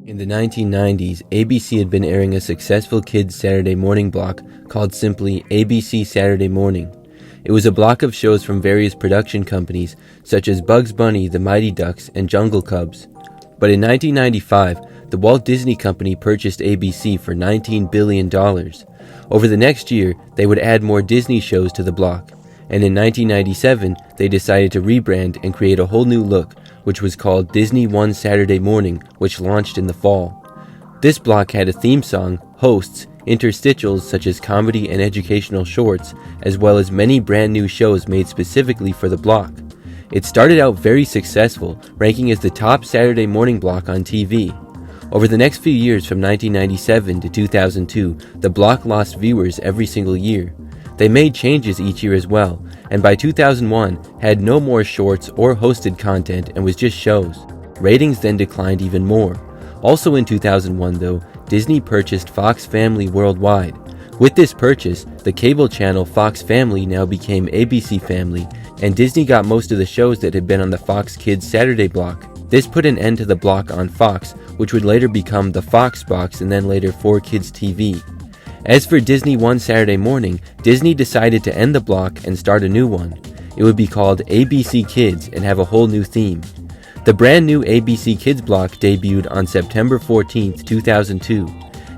In the 1990s, ABC had been airing a successful kids' Saturday morning block called simply ABC Saturday Morning. It was a block of shows from various production companies such as Bugs Bunny, The Mighty Ducks, and Jungle Cubs. But in 1995, the Walt Disney Company purchased ABC for $19 billion. Over the next year, they would add more Disney shows to the block. And in 1997, they decided to rebrand and create a whole new look, which was called Disney One Saturday Morning, which launched in the fall. This block had a theme song, hosts, interstitials such as comedy and educational shorts, as well as many brand new shows made specifically for the block. It started out very successful, ranking as the top Saturday morning block on TV. Over the next few years from 1997 to 2002, the block lost viewers every single year. They made changes each year as well, and by 2001 had no more shorts or hosted content and was just shows. Ratings then declined even more. Also in 2001 though, Disney purchased Fox Family worldwide. With this purchase, the cable channel Fox Family now became ABC Family, and Disney got most of the shows that had been on the Fox Kids Saturday block. This put an end to the block on Fox, which would later become the Fox Box and then later 4Kids TV. As for Disney One Saturday Morning, Disney decided to end the block and start a new one. It would be called ABC Kids and have a whole new theme. The brand new ABC Kids block debuted on September 14, 2002.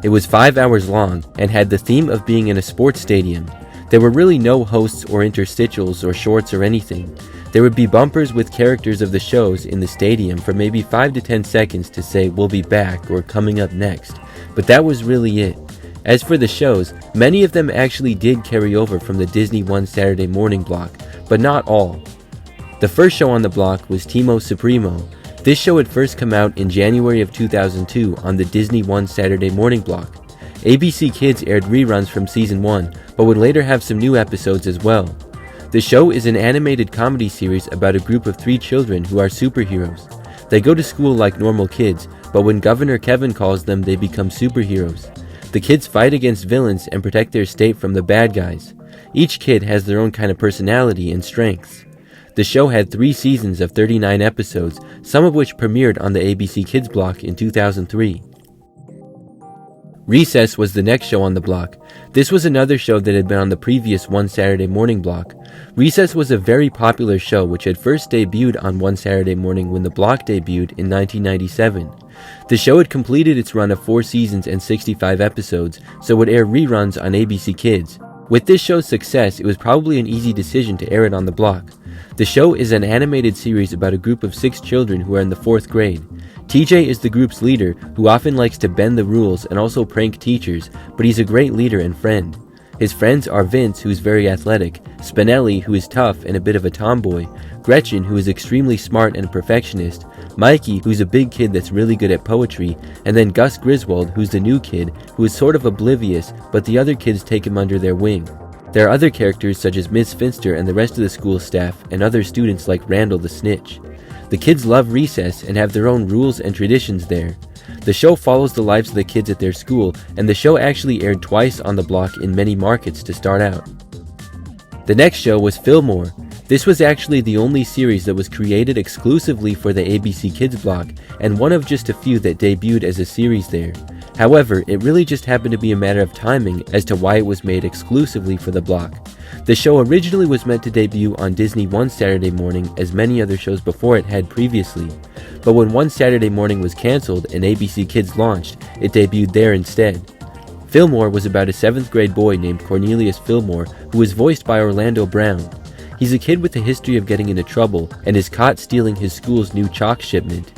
It was 5 hours long and had the theme of being in a sports stadium. There were really no hosts or interstitials or shorts or anything. There would be bumpers with characters of the shows in the stadium for maybe 5 to 10 seconds to say "we'll be back" or "coming up next," but that was really it. As for the shows, many of them actually did carry over from the Disney One Saturday Morning block, but not all. The first show on the block was Timo Supremo. This show had first come out in January of 2002 on the Disney One Saturday Morning block. ABC Kids aired reruns from season 1, but would later have some new episodes as well. The show is an animated comedy series about a group of 3 children who are superheroes. They go to school like normal kids, but when Governor Kevin calls them, they become superheroes. The kids fight against villains and protect their state from the bad guys. Each kid has their own kind of personality and strengths. The show had 3 seasons of 39 episodes, some of which premiered on the ABC Kids block in 2003. Recess was the next show on the block. This was another show that had been on the previous One Saturday Morning block. Recess was a very popular show which had first debuted on One Saturday Morning when the block debuted in 1997. The show had completed its run of 4 seasons and 65 episodes, so would air reruns on ABC Kids. With this show's success, it was probably an easy decision to air it on the block. The show is an animated series about a group of 6 children who are in the 4th grade. TJ is the group's leader, who often likes to bend the rules and also prank teachers, but he's a great leader and friend. His friends are Vince, who's very athletic, Spinelli, who is tough and a bit of a tomboy, Gretchen, who is extremely smart and a perfectionist, Mikey, who's a big kid that's really good at poetry, and then Gus Griswold, who's the new kid, who is sort of oblivious, but the other kids take him under their wing. There are other characters such as Miss Finster and the rest of the school staff, and other students like Randall the Snitch. The kids love recess and have their own rules and traditions there. The show follows the lives of the kids at their school, and the show actually aired twice on the block in many markets to start out. The next show was Fillmore. This was actually the only series that was created exclusively for the ABC Kids block, and one of just a few that debuted as a series there. However, it really just happened to be a matter of timing as to why it was made exclusively for the block. The show originally was meant to debut on Disney One Saturday Morning, as many other shows before it had previously. But when One Saturday Morning was cancelled and ABC Kids launched, it debuted there instead. Fillmore was about a 7th grade boy named Cornelius Fillmore, who was voiced by Orlando Brown. He's a kid with a history of getting into trouble and is caught stealing his school's new chalk shipment.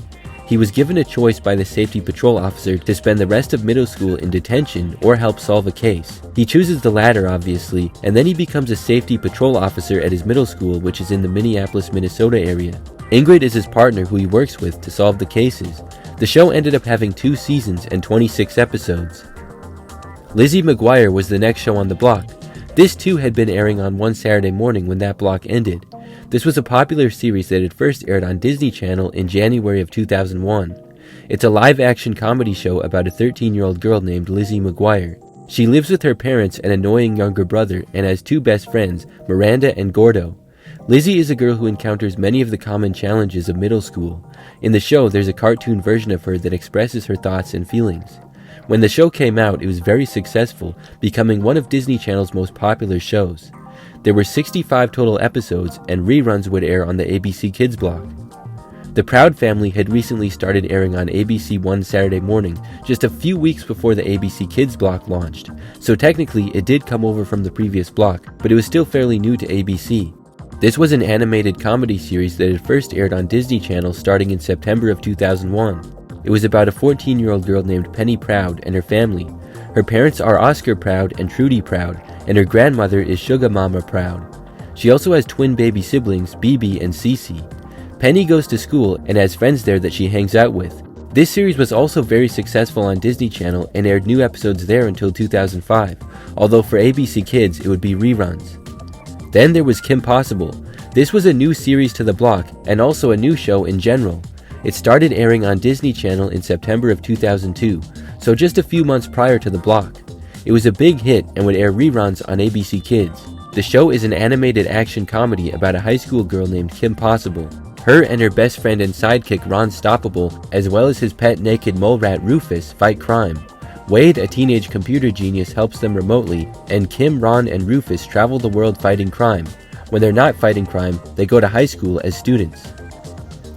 He was given a choice by the safety patrol officer to spend the rest of middle school in detention or help solve a case. He chooses the latter, obviously, and then he becomes a safety patrol officer at his middle school, which is in the Minneapolis, Minnesota area. Ingrid is his partner who he works with to solve the cases. The show ended up having 2 seasons and 26 episodes. Lizzie McGuire was the next show on the block. This too had been airing on One Saturday Morning when that block ended. This was a popular series that had first aired on Disney Channel in January of 2001. It's a live-action comedy show about a 13-year-old girl named Lizzie McGuire. She lives with her parents and annoying younger brother and has 2 best friends, Miranda and Gordo. Lizzie is a girl who encounters many of the common challenges of middle school. In the show, there's a cartoon version of her that expresses her thoughts and feelings. When the show came out, it was very successful, becoming one of Disney Channel's most popular shows. There were 65 total episodes, and reruns would air on the ABC Kids block. The Proud Family had recently started airing on ABC One Saturday morning, just a few weeks before the ABC Kids block launched, so technically it did come over from the previous block, but it was still fairly new to ABC. This was an animated comedy series that had first aired on Disney Channel starting in September of 2001. It was about a 14-year-old girl named Penny Proud and her family. Her parents are Oscar Proud and Trudy Proud, and her grandmother is Sugar Mama Proud. She also has twin baby siblings, BB and Cece. Penny goes to school and has friends there that she hangs out with. This series was also very successful on Disney Channel and aired new episodes there until 2005, although for ABC Kids it would be reruns. Then there was Kim Possible. This was a new series to the block and also a new show in general. It started airing on Disney Channel in September of 2002, so just a few months prior to the block. It was a big hit and would air reruns on ABC Kids. The show is an animated action comedy about a high school girl named Kim Possible. Her and her best friend and sidekick Ron Stoppable, as well as his pet naked mole rat Rufus, fight crime. Wade, a teenage computer genius, helps them remotely, and Kim, Ron, and Rufus travel the world fighting crime. When they're not fighting crime, they go to high school as students.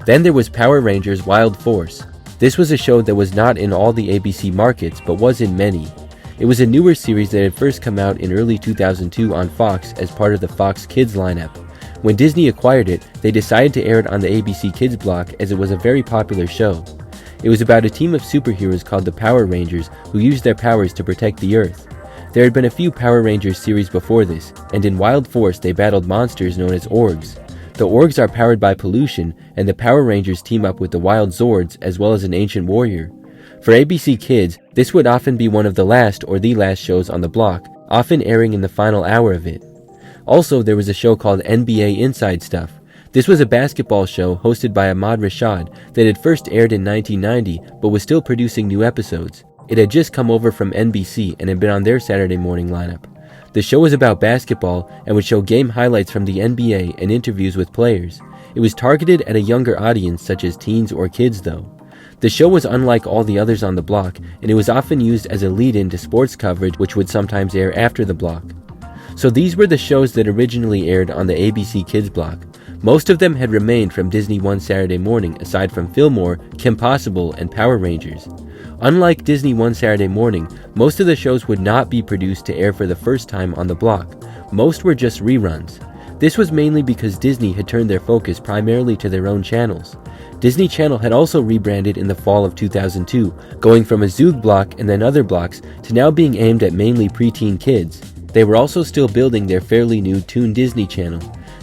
Then there was Power Rangers Wild Force. This was a show that was not in all the ABC markets, but was in many. It was a newer series that had first come out in early 2002 on Fox as part of the Fox Kids lineup. When Disney acquired it, they decided to air it on the ABC Kids block as it was a very popular show. It was about a team of superheroes called the Power Rangers who used their powers to protect the Earth. There had been a few Power Rangers series before this, and in Wild Force they battled monsters known as Orgs. The Orgs are powered by pollution, and the Power Rangers team up with the Wild Zords as well as an ancient warrior. For ABC Kids, this would often be one of the last or the last shows on the block, often airing in the final hour of it. Also, there was a show called NBA Inside Stuff. This was a basketball show hosted by Ahmad Rashad that had first aired in 1990 but was still producing new episodes. It had just come over from NBC and had been on their Saturday morning lineup. The show was about basketball and would show game highlights from the NBA and interviews with players. It was targeted at a younger audience such as teens or kids though. The show was unlike all the others on the block, and it was often used as a lead-in to sports coverage which would sometimes air after the block. So these were the shows that originally aired on the ABC Kids block. Most of them had remained from Disney One Saturday morning aside from Fillmore, Kim Possible, and Power Rangers. Unlike Disney One Saturday morning, most of the shows would not be produced to air for the first time on the block. Most were just reruns. This was mainly because Disney had turned their focus primarily to their own channels. Disney Channel had also rebranded in the fall of 2002, going from a Zoog block and then other blocks to now being aimed at mainly preteen kids. They were also still building their fairly new Toon Disney Channel.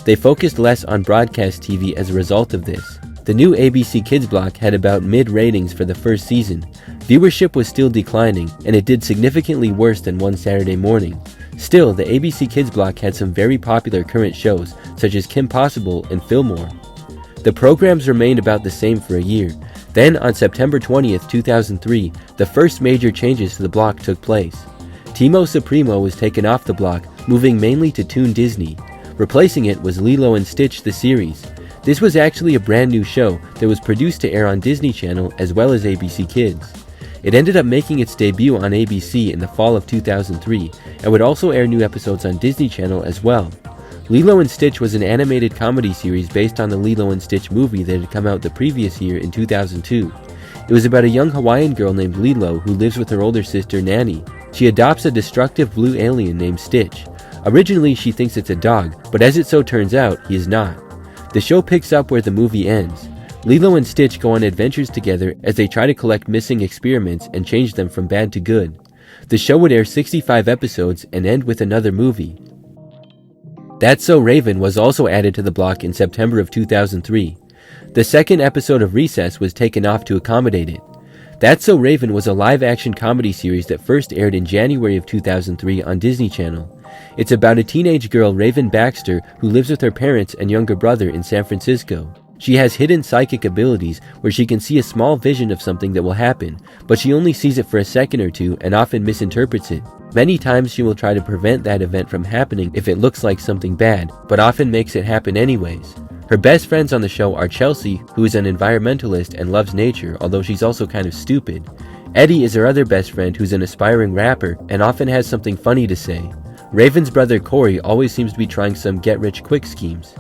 They focused less on broadcast TV as a result of this. The new ABC Kids block had about mid ratings for the first season. Viewership was still declining, and it did significantly worse than One Saturday Morning. Still, the ABC Kids block had some very popular current shows, such as Kim Possible and Fillmore. The programs remained about the same for a year. Then, on September 20th, 2003, the first major changes to the block took place. Timo Supremo was taken off the block, moving mainly to Toon Disney. Replacing it was Lilo and Stitch the series. This was actually a brand new show that was produced to air on Disney Channel as well as ABC Kids. It ended up making its debut on ABC in the fall of 2003 and would also air new episodes on Disney Channel as well. Lilo and Stitch was an animated comedy series based on the Lilo and Stitch movie that had come out the previous year in 2002. It was about a young Hawaiian girl named Lilo who lives with her older sister Nanny. She adopts a destructive blue alien named Stitch. Originally she thinks it's a dog, but as it so turns out, he is not. The show picks up where the movie ends. Lilo and Stitch go on adventures together as they try to collect missing experiments and change them from bad to good. The show would air 65 episodes and end with another movie. That's So Raven was also added to the block in September of 2003. The second episode of Recess was taken off to accommodate it. That's So Raven was a live-action comedy series that first aired in January of 2003 on Disney Channel. It's about a teenage girl, Raven Baxter, who lives with her parents and younger brother in San Francisco. She has hidden psychic abilities where she can see a small vision of something that will happen, but she only sees it for a second or two and often misinterprets it. Many times she will try to prevent that event from happening if it looks like something bad, but often makes it happen anyways. Her best friends on the show are Chelsea, who is an environmentalist and loves nature, although she's also kind of stupid. Eddie is her other best friend, who's an aspiring rapper and often has something funny to say. Raven's brother Corey always seems to be trying some get-rich-quick schemes.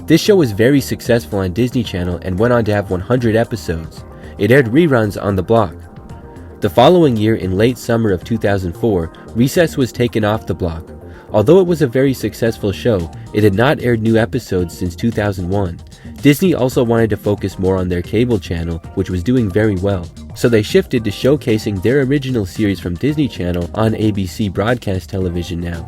This show was very successful on Disney Channel and went on to have 100 episodes. It aired reruns on the block. The following year, in late summer of 2004, Recess was taken off the block. Although it was a very successful show, it had not aired new episodes since 2001. Disney also wanted to focus more on their cable channel, which was doing very well. So they shifted to showcasing their original series from Disney Channel on ABC broadcast television now.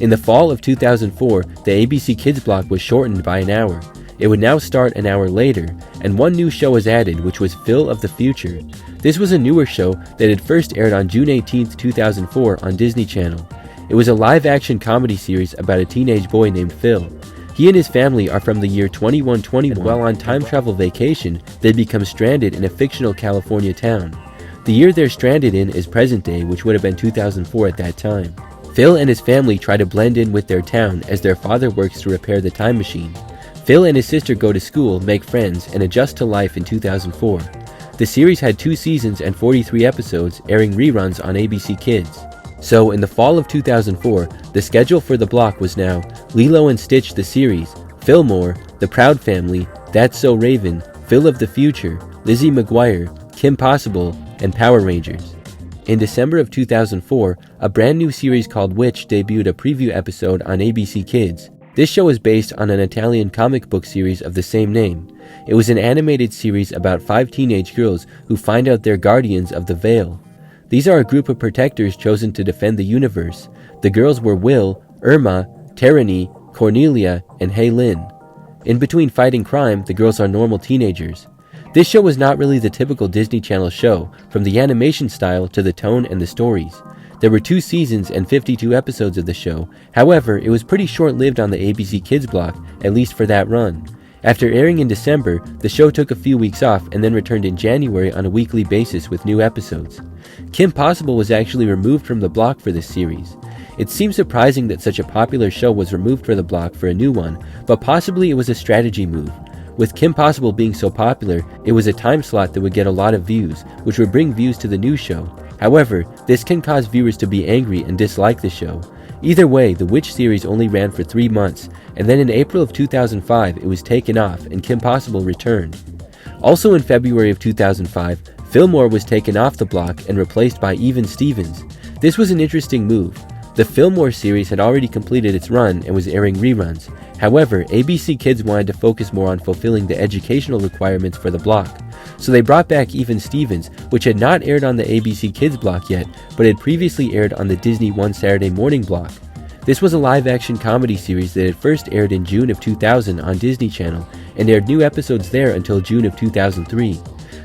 In the fall of 2004, the ABC Kids block was shortened by an hour. It would now start an hour later, and one new show was added, which was Phil of the Future. This was a newer show that had first aired on June 18, 2004 on Disney Channel. It was a live-action comedy series about a teenage boy named Phil. He and his family are from the year 2121, and while on time travel vacation, they become stranded in a fictional California town. The year they're stranded in is present day, which would have been 2004 at that time. Phil and his family try to blend in with their town as their father works to repair the time machine. Phil and his sister go to school, make friends, and adjust to life in 2004. The series had 2 seasons and 43 episodes, airing reruns on ABC Kids. So, in the fall of 2004, the schedule for the block was now Lilo and Stitch the series, Fillmore, The Proud Family, That's So Raven, Phil of the Future, Lizzie McGuire, Kim Possible, and Power Rangers. In December of 2004, a brand new series called Witch debuted a preview episode on ABC Kids. This show is based on an Italian comic book series of the same name. It was an animated series about 5 teenage girls who find out they're guardians of the Veil. These are a group of protectors chosen to defend the universe. The girls were Will, Irma, Tyranny, Cornelia, and Hey Lynn. In between fighting crime, the girls are normal teenagers. This show was not really the typical Disney Channel show, from the animation style to the tone and the stories. There were 2 seasons and 52 episodes of the show. However, it was pretty short-lived on the ABC Kids block, at least for that run. After airing in December, the show took a few weeks off and then returned in January on a weekly basis with new episodes. Kim Possible was actually removed from the block for this series. It seems surprising that such a popular show was removed from the block for a new one, but possibly it was a strategy move. With Kim Possible being so popular, it was a time slot that would get a lot of views, which would bring views to the new show. However, this can cause viewers to be angry and dislike the show. Either way, the Witch series only ran for 3 months, and then in April of 2005 it was taken off and Kim Possible returned. Also in February of 2005, Fillmore was taken off the block and replaced by Even Stevens. This was an interesting move. The Fillmore series had already completed its run and was airing reruns. However, ABC Kids wanted to focus more on fulfilling the educational requirements for the block. So they brought back Even Stevens, which had not aired on the ABC Kids block yet, but had previously aired on the Disney One Saturday Morning block. This was a live-action comedy series that had first aired in June of 2000 on Disney Channel, and aired new episodes there until June of 2003.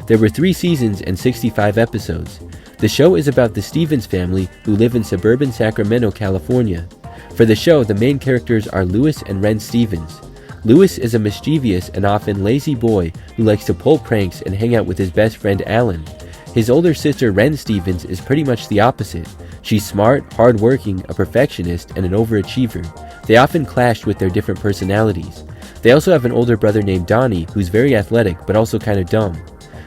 There were 3 seasons and 65 episodes. The show is about the Stevens family who live in suburban Sacramento, California. For the show, the main characters are Louis and Ren Stevens. Louis is a mischievous and often lazy boy who likes to pull pranks and hang out with his best friend Alan. His older sister Ren Stevens is pretty much the opposite. She's smart, hardworking, a perfectionist, and an overachiever. They often clashed with their different personalities. They also have an older brother named Donnie who's very athletic but also kind of dumb.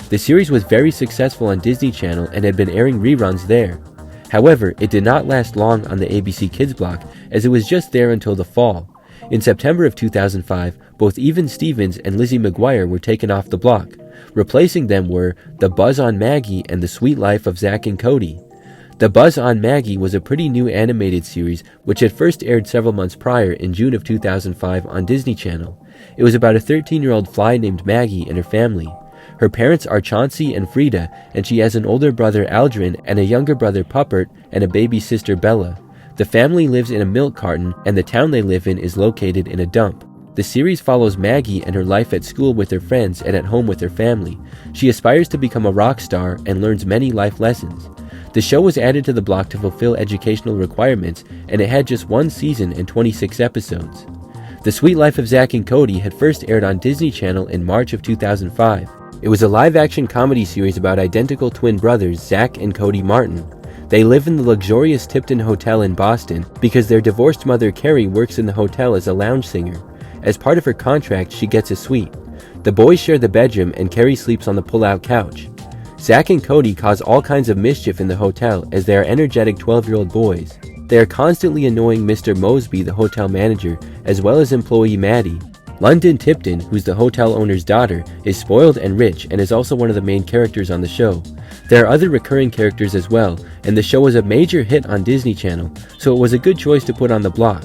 The series was very successful on Disney Channel and had been airing reruns there. However, it did not last long on the ABC Kids block, as it was just there until the fall. In September of 2005, both Even Stevens and Lizzie McGuire were taken off the block. Replacing them were The Buzz on Maggie and The Sweet Life of Zack and Cody. The Buzz on Maggie was a pretty new animated series which had first aired several months prior in June of 2005 on Disney Channel. It was about a 13-year-old fly named Maggie and her family. Her parents are Chauncey and Frida, and she has an older brother Aldrin and a younger brother Puppert and a baby sister Bella. The family lives in a milk carton, and the town they live in is located in a dump. The series follows Maggie and her life at school with her friends and at home with her family. She aspires to become a rock star and learns many life lessons. The show was added to the block to fulfill educational requirements, and it had just 1 season and 26 episodes. The Suite Life of Zack and Cody had first aired on Disney Channel in March of 2005. It was a live-action comedy series about identical twin brothers Zack and Cody Martin. They live in the luxurious Tipton Hotel in Boston because their divorced mother Carrie works in the hotel as a lounge singer. As part of her contract, she gets a suite. The boys share the bedroom and Carrie sleeps on the pull-out couch. Zack and Cody cause all kinds of mischief in the hotel as they are energetic 12-year-old boys. They are constantly annoying Mr. Mosby, the hotel manager, as well as employee Maddie. London Tipton, who's the hotel owner's daughter, is spoiled and rich and is also one of the main characters on the show. There are other recurring characters as well, and the show was a major hit on Disney Channel, so it was a good choice to put on the block.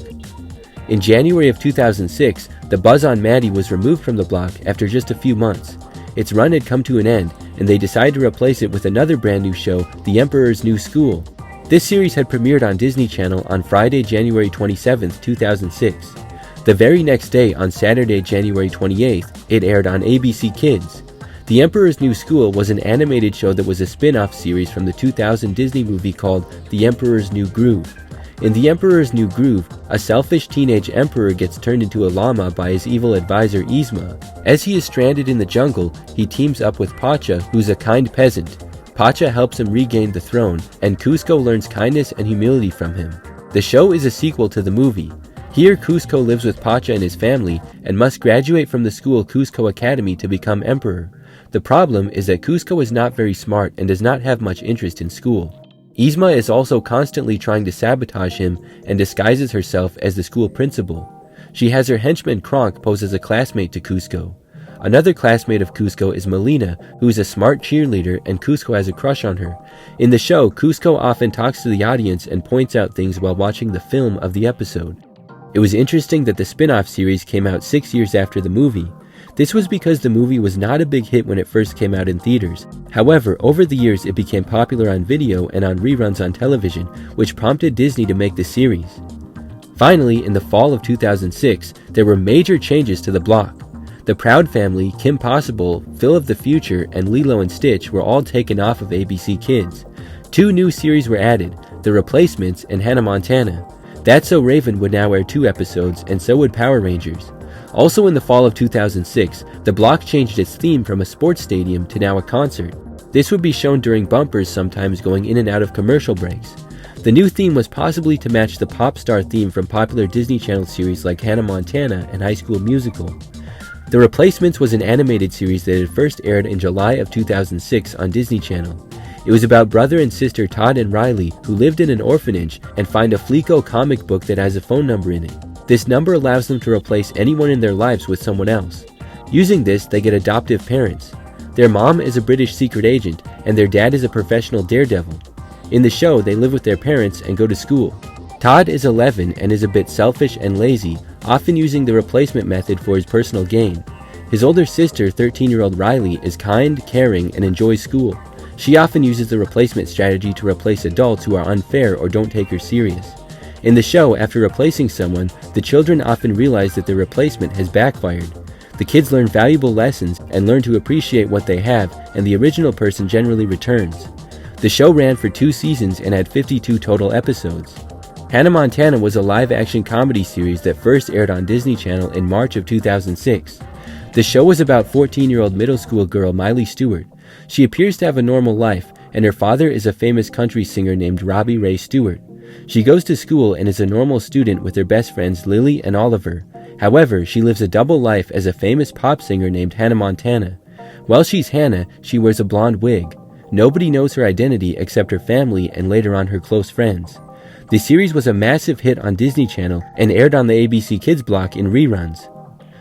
In January of 2006, the buzz on Maddie was removed from the block after just a few months. Its run had come to an end, and they decided to replace it with another brand new show, The Emperor's New School. This series had premiered on Disney Channel on Friday, January 27, 2006. The very next day, on Saturday, January 28th, it aired on ABC Kids. The Emperor's New School was an animated show that was a spin-off series from the 2000 Disney movie called The Emperor's New Groove. In The Emperor's New Groove, a selfish teenage emperor gets turned into a llama by his evil advisor Yzma. As he is stranded in the jungle, he teams up with Pacha, who's a kind peasant. Pacha helps him regain the throne, and Kuzco learns kindness and humility from him. The show is a sequel to the movie. Here, Kuzco lives with Pacha and his family and must graduate from the school Kuzco Academy to become emperor. The problem is that Kuzco is not very smart and does not have much interest in school. Yzma is also constantly trying to sabotage him and disguises herself as the school principal. She has her henchman Kronk pose as a classmate to Kuzco. Another classmate of Kuzco is Melina, who is a smart cheerleader, and Kuzco has a crush on her. In the show, Kuzco often talks to the audience and points out things while watching the film of the episode. It was interesting that the spin-off series came out 6 years after the movie. This was because the movie was not a big hit when it first came out in theaters. However, over the years it became popular on video and on reruns on television, which prompted Disney to make the series. Finally, in the fall of 2006, there were major changes to the block. The Proud Family, Kim Possible, Phil of the Future, and Lilo and Stitch were all taken off of ABC Kids. 2 new series were added, The Replacements and Hannah Montana. That's So Raven would now air 2 episodes, and so would Power Rangers. Also in the fall of 2006, the block changed its theme from a sports stadium to now a concert. This would be shown during bumpers, sometimes going in and out of commercial breaks. The new theme was possibly to match the pop star theme from popular Disney Channel series like Hannah Montana and High School Musical. The Replacements was an animated series that had first aired in July of 2006 on Disney Channel. It was about brother and sister Todd and Riley who lived in an orphanage and find a Fleeko comic book that has a phone number in it. This number allows them to replace anyone in their lives with someone else. Using this, they get adoptive parents. Their mom is a British secret agent, and their dad is a professional daredevil. In the show, they live with their parents and go to school. Todd is 11 and is a bit selfish and lazy, often using the replacement method for his personal gain. His older sister, 13-year-old Riley, is kind, caring, and enjoys school. She often uses the replacement strategy to replace adults who are unfair or don't take her serious. In the show, after replacing someone, the children often realize that their replacement has backfired. The kids learn valuable lessons and learn to appreciate what they have, and the original person generally returns. The show ran for 2 seasons and had 52 total episodes. Hannah Montana was a live-action comedy series that first aired on Disney Channel in March of 2006. The show was about 14-year-old middle school girl Miley Stewart. She appears to have a normal life, and her father is a famous country singer named Robbie Ray Stewart. She goes to school and is a normal student with her best friends Lily and Oliver. However, she lives a double life as a famous pop singer named Hannah Montana. While she's Hannah, she wears a blonde wig. Nobody knows her identity except her family and later on her close friends. The series was a massive hit on Disney Channel and aired on the ABC Kids block in reruns.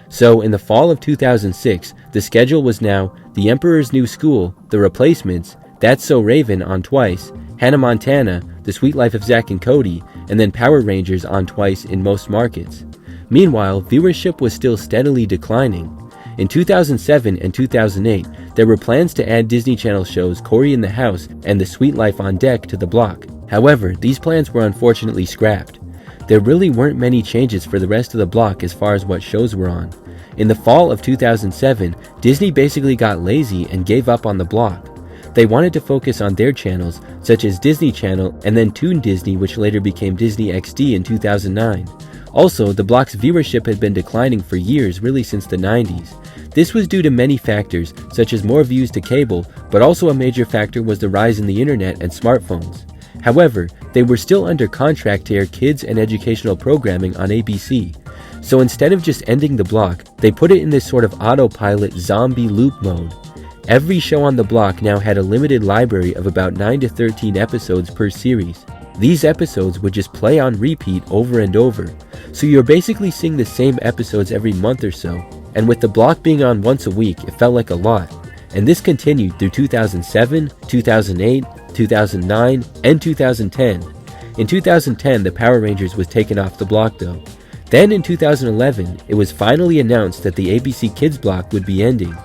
So, in the fall of 2006, the schedule was now The Emperor's New School, The Replacements, That's So Raven on twice, Hannah Montana, The Suite Life of Zack and Cody, and then Power Rangers on twice in most markets. Meanwhile, viewership was still steadily declining. In 2007 and 2008, there were plans to add Disney Channel shows Cory in the House and The Suite Life on Deck to the block. However, these plans were unfortunately scrapped. There really weren't many changes for the rest of the block as far as what shows were on. In the fall of 2007, Disney basically got lazy and gave up on the block. They wanted to focus on their channels, such as Disney Channel and then Toon Disney, which later became Disney XD in 2009. Also, the block's viewership had been declining for years, really since the 90s. This was due to many factors, such as more views to cable, but also a major factor was the rise in the internet and smartphones. However, they were still under contract to air kids and educational programming on ABC. So instead of just ending the block, they put it in this sort of autopilot zombie loop mode. Every show on the block now had a limited library of about 9 to 13 episodes per series. These episodes would just play on repeat over and over, so you're basically seeing the same episodes every month or so, and with the block being on once a week, it felt like a lot. And this continued through 2007, 2008, 2009, and 2010. In 2010, the Power Rangers was taken off the block though. Then in 2011, it was finally announced that the ABC Kids block would be ending.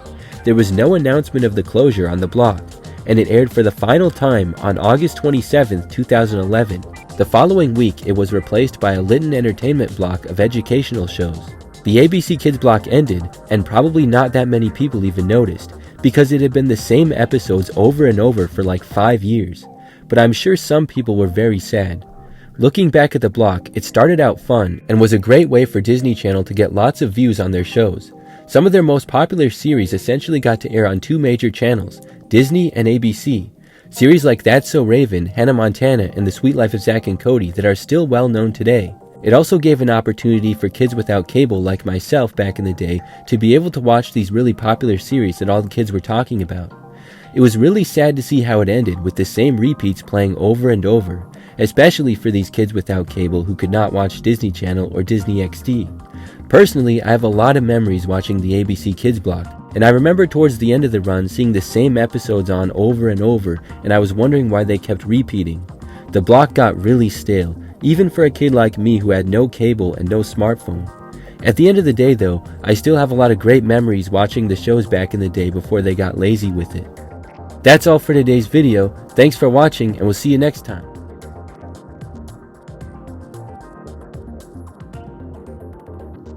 There was no announcement of the closure on the block, and it aired for the final time on August 27, 2011. The following week, it was replaced by a Litton Entertainment block of educational shows. The ABC Kids block ended, and probably not that many people even noticed, because it had been the same episodes over and over for like 5 years. But I'm sure some people were very sad. Looking back at the block, it started out fun, and was a great way for Disney Channel to get lots of views on their shows. Some of their most popular series essentially got to air on 2 major channels, Disney and ABC. Series like That's So Raven, Hannah Montana, and The Suite Life of Zack and Cody that are still well known today. It also gave an opportunity for kids without cable like myself back in the day to be able to watch these really popular series that all the kids were talking about. It was really sad to see how it ended with the same repeats playing over and over, especially for these kids without cable who could not watch Disney Channel or Disney XD. Personally, I have a lot of memories watching the ABC Kids block, and I remember towards the end of the run seeing the same episodes on over and over, and I was wondering why they kept repeating. The block got really stale, even for a kid like me who had no cable and no smartphone. At the end of the day though, I still have a lot of great memories watching the shows back in the day before they got lazy with it. That's all for today's video. Thanks for watching, and we'll see you next time.